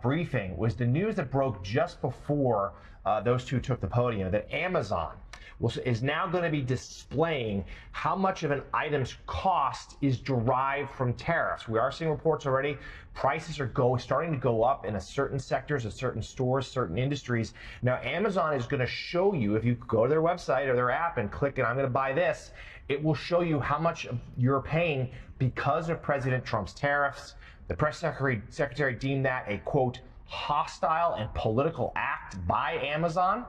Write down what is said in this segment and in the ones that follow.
briefing was the news that broke just before those two took the podium, that Amazon is now going to be displaying how much of an item's cost is derived from tariffs. We are seeing reports already. Prices are starting to go up in certain sectors, at certain stores, certain industries. Now, Amazon is going to show you, if you go to their website or their app and click, and I'm going to buy this, it will show you how much you're paying because of President Trump's tariffs. The press secretary deemed that a, quote, hostile and political act by Amazon.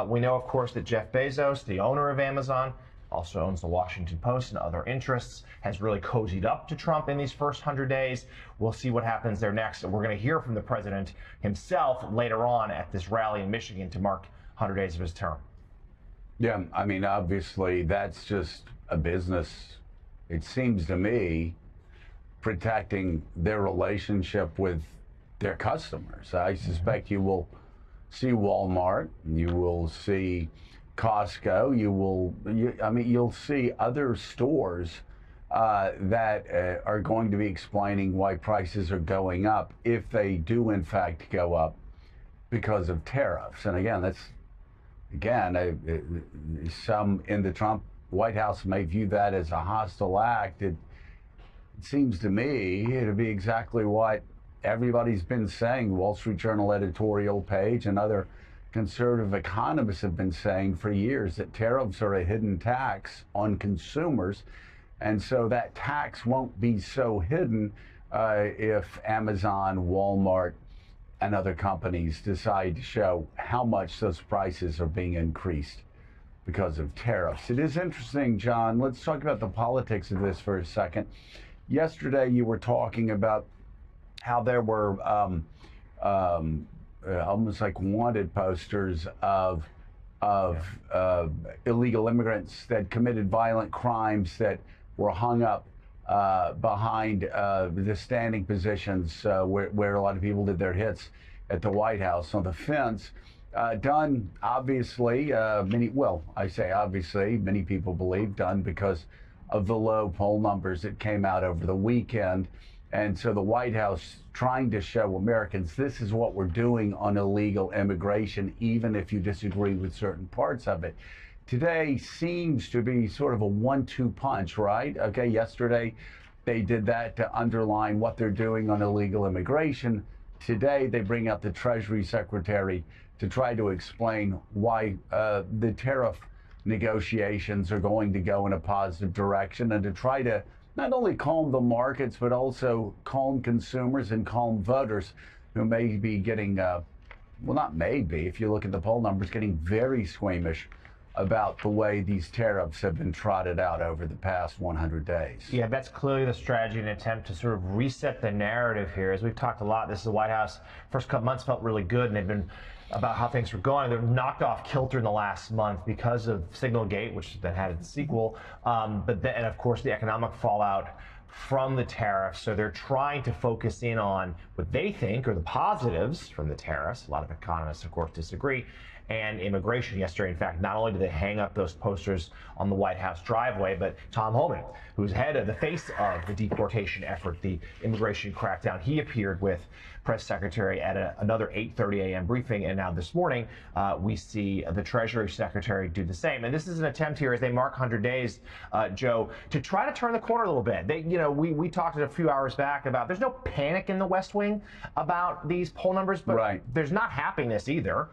We know, of course, that Jeff Bezos, the owner of Amazon, also owns the Washington Post and other interests, has really cozied up to Trump in these first 100 days. We'll see what happens there next. We're going to hear from the president himself later on at this rally in Michigan to mark 100 days of his term. Yeah, I mean, obviously, that's just a business, it seems to me, protecting their relationship with their customers. I suspect you will see Walmart, you will see Costco, you'll see other stores that are going to be explaining why prices are going up if they do in fact go up because of tariffs. And again, some in the Trump White House may view that as a hostile act. It seems to me to be exactly what everybody's been saying. Wall Street Journal editorial page and other conservative economists have been saying for years that tariffs are a hidden tax on consumers. And so that tax won't be so hidden if Amazon, Walmart, and other companies decide to show how much those prices are being increased because of tariffs. It is interesting, John. Let's talk about the politics of this for a second. Yesterday, you were talking about how there were almost like wanted posters of illegal immigrants that committed violent crimes that were hung up behind the standing positions where a lot of people did their hits at the White House on the fence. Done, obviously, many people believe done because of the low poll numbers that came out over the weekend. And so the White House trying to show Americans this is what we're doing on illegal immigration, even if you disagree with certain parts of it. Today seems to be sort of a 1-2 punch, right? Okay, yesterday they did that to underline what they're doing on illegal immigration. Today they bring out the Treasury Secretary to try to explain why the tariff negotiations are going to go in a positive direction, and to try to not only calm the markets, but also calm consumers and calm voters who may be getting, well, not maybe, if you look at the poll numbers, getting very squeamish about the way these tariffs have been trotted out over the past 100 days. Yeah, that's clearly the strategy, an attempt to sort of reset the narrative here. As we've talked a lot, this is the White House. First couple months felt really good, and they've been about how things were going. They're knocked off kilter in the last month because of Signalgate, which then had its sequel, but then, and of course, the economic fallout from the tariffs. So they're trying to focus in on what they think are the positives from the tariffs. A lot of economists, of course, disagree. And immigration. Yesterday, in fact, not only did they hang up those posters on the White House driveway, but Tom Homan, who's head of the face of the deportation effort, the immigration crackdown, he appeared with press secretary at another 8:30 a.m. briefing. And now this morning, we see the Treasury Secretary do the same. And this is an attempt here as they mark 100 days, Joe, to try to turn the corner a little bit. We talked a few hours back about there's no panic in the West Wing about these poll numbers, but there's not happiness either.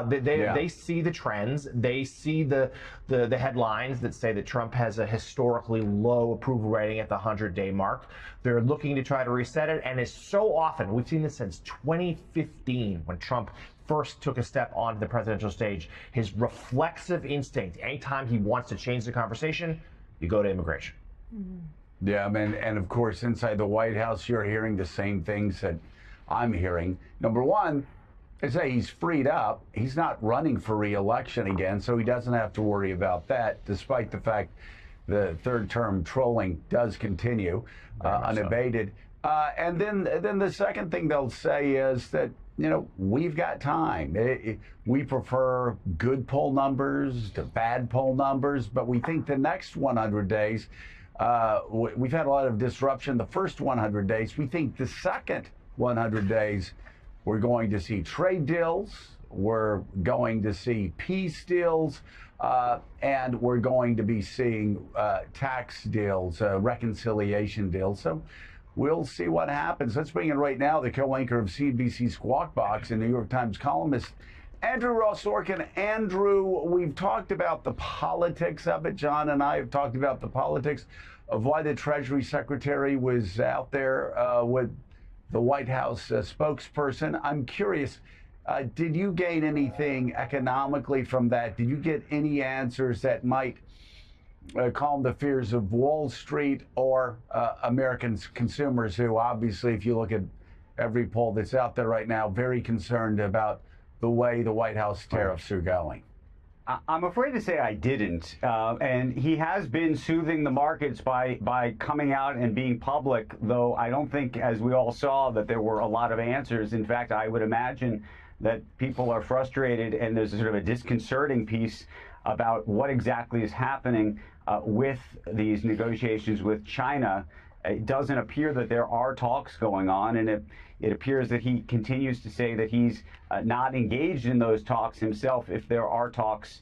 They see the trends. They see the headlines that say that Trump has a historically low approval rating at the 100-day mark. They're looking to try to reset it, and it's so often, we've seen this since 2015 when Trump first took a step onto the presidential stage, his reflexive instinct, anytime he wants to change the conversation, you go to immigration. Mm-hmm. Yeah, and of course, inside the White House, you're hearing the same things that I'm hearing. Number one, they say he's freed up. He's not running for re-election again, so he doesn't have to worry about that, despite the fact the third-term trolling does continue unabated. And then the second thing they'll say is that, we've got time. We prefer good poll numbers to bad poll numbers, but we think the next 100 days, we've had a lot of disruption the first 100 days. We think the second 100 days. We're going to see trade deals. We're going to see peace deals. And we're going to be seeing tax deals, reconciliation deals. So we'll see what happens. Let's bring in right now the co-anchor of CNBC Squawk Box and New York Times columnist, Andrew Ross Sorkin. Andrew, we've talked about the politics of it. John and I have talked about the politics of why the Treasury Secretary was out there with the White House spokesperson. I'm curious, did you gain anything economically from that? Did you get any answers that might calm the fears of Wall Street or American consumers who, obviously, if you look at every poll that's out there right now, very concerned about the way the White House tariffs are going? I'm afraid to say I didn't. And he has been soothing the markets by coming out and being public, though I don't think, as we all saw, that there were a lot of answers. In fact, I would imagine that people are frustrated and there's a sort of a disconcerting piece about what exactly is happening with these negotiations with China. It doesn't appear that there are talks going on, and it appears that he continues to say that he's not engaged in those talks himself if there are talks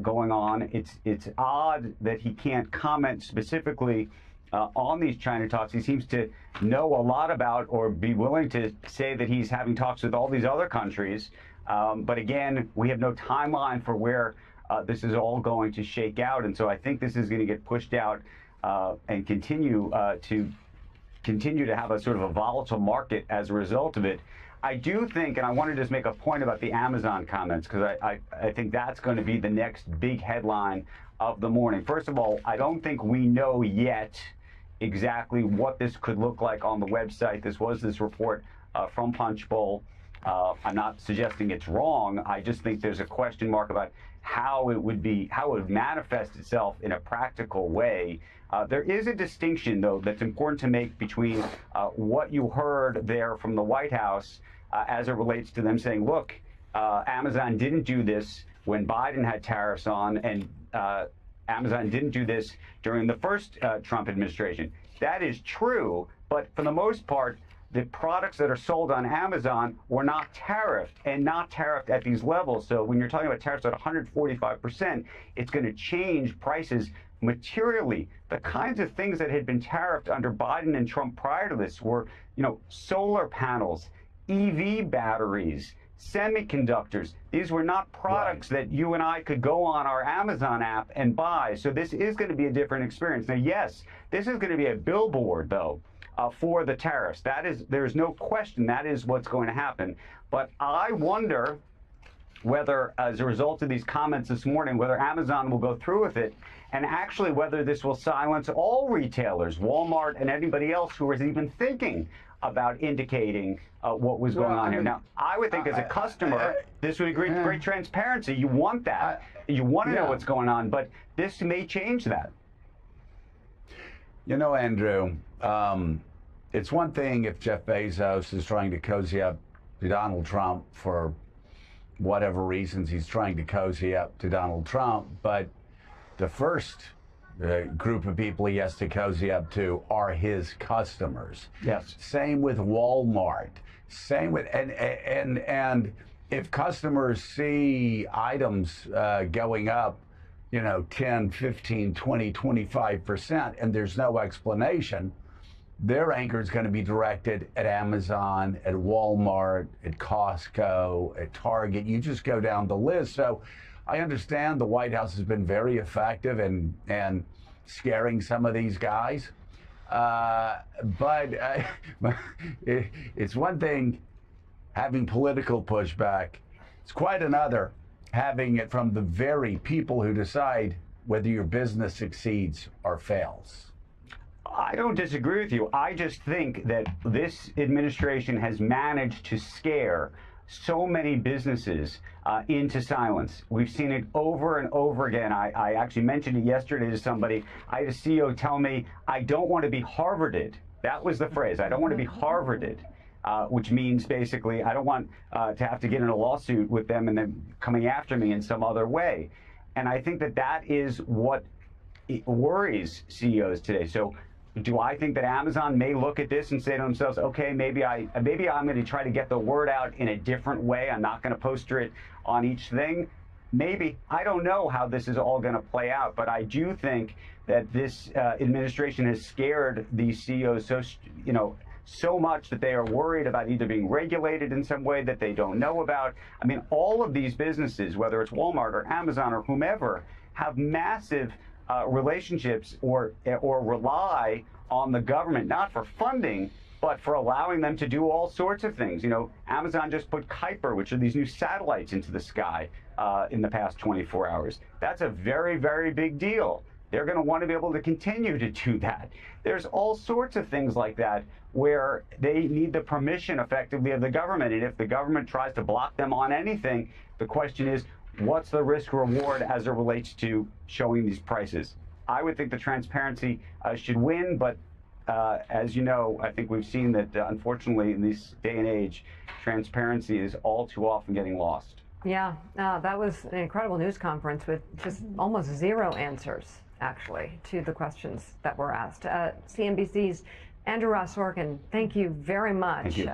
going on. It's odd that he can't comment specifically on these China talks. He seems to know a lot about or be willing to say that he's having talks with all these other countries. But again, we have no timeline for where this is all going to shake out. And so I think this is going to get pushed out and continue to have a sort of a volatile market as a result of it. I do think, and I want to just make a point about the Amazon comments, because I think that's going to be the next big headline of the morning. First of all, I don't think we know yet exactly what this could look like on the website. This report from Punchbowl. I'm not suggesting it's wrong. I just think there's a question mark about how it would manifest itself in a practical way. There is a distinction, though, that's important to make between what you heard there from the White House as it relates to them saying, look, Amazon didn't do this when Biden had tariffs on, and Amazon didn't do this during the first Trump administration. That is true, but for the most part, the products that are sold on Amazon were not tariffed, and not tariffed at these levels. So when you're talking about tariffs at 145%, it's going to change prices materially. The kinds of things that had been tariffed under Biden and Trump prior to this were, solar panels, EV batteries, semiconductors. These were not products that you and I could go on our Amazon app and buy. So this is going to be a different experience. Now, yes, this is going to be a billboard, though, for the tariffs. There's no question that is what's going to happen. But I wonder whether, as a result of these comments this morning, whether Amazon will go through with it, and actually whether this will silence all retailers, Walmart and anybody else who was even thinking about indicating what was going on here. Now, I would think as a customer, this would be great transparency. You want that. You want to know what's going on, but this may change that. Andrew, it's one thing if Jeff Bezos is trying to cozy up to Donald Trump for whatever reasons he's trying to cozy up to Donald Trump, but the first group of people he has to cozy up to are his customers. Yes. Same with Walmart. Same with and if customers see items going up, 10, 15, 20, 25%, and there's no explanation, their anchor is going to be directed at Amazon, at Walmart, at Costco, at Target. You just go down the list. So I understand the White House has been very effective in scaring some of these guys. But it's one thing having political pushback. It's quite another having it from the very people who decide whether your business succeeds or fails. I don't disagree with you. I just think that this administration has managed to scare so many businesses into silence. We've seen it over and over again. I actually mentioned it yesterday to somebody. I had a CEO tell me, I don't want to be Harvarded. That was the phrase. I don't want to be Harvarded, which means basically I don't want to have to get in a lawsuit with them and then coming after me in some other way. And I think that is what worries CEOs today. So Do I think that Amazon may look at this and say to themselves, okay, maybe I'm going to try to get the word out in a different way. I'm not going to poster it on each thing. Maybe. I don't know how this is all going to play out, but I do think that this administration has scared these CEOs so much that they are worried about either being regulated in some way that they don't know about. I mean, all of these businesses, whether it's Walmart or Amazon or whomever, have massive relationships or rely on the government, not for funding, but for allowing them to do all sorts of things. You know, Amazon just put Kuiper, which are these new satellites, into the sky in the past 24 hours. That's a very, very big deal. They're going to want to be able to continue to do that. There's all sorts of things like that where they need the permission, effectively, of the government. And if the government tries to block them on anything, the question is, what's the risk reward as it relates to showing these prices? I would think the transparency should win, but as you know, I think we've seen that, unfortunately, in this day and age, transparency is all too often getting lost. Yeah, that was an incredible news conference with just almost zero answers, actually, to the questions that were asked. CNBC's Andrew Ross Sorkin, thank you very much. Thank you.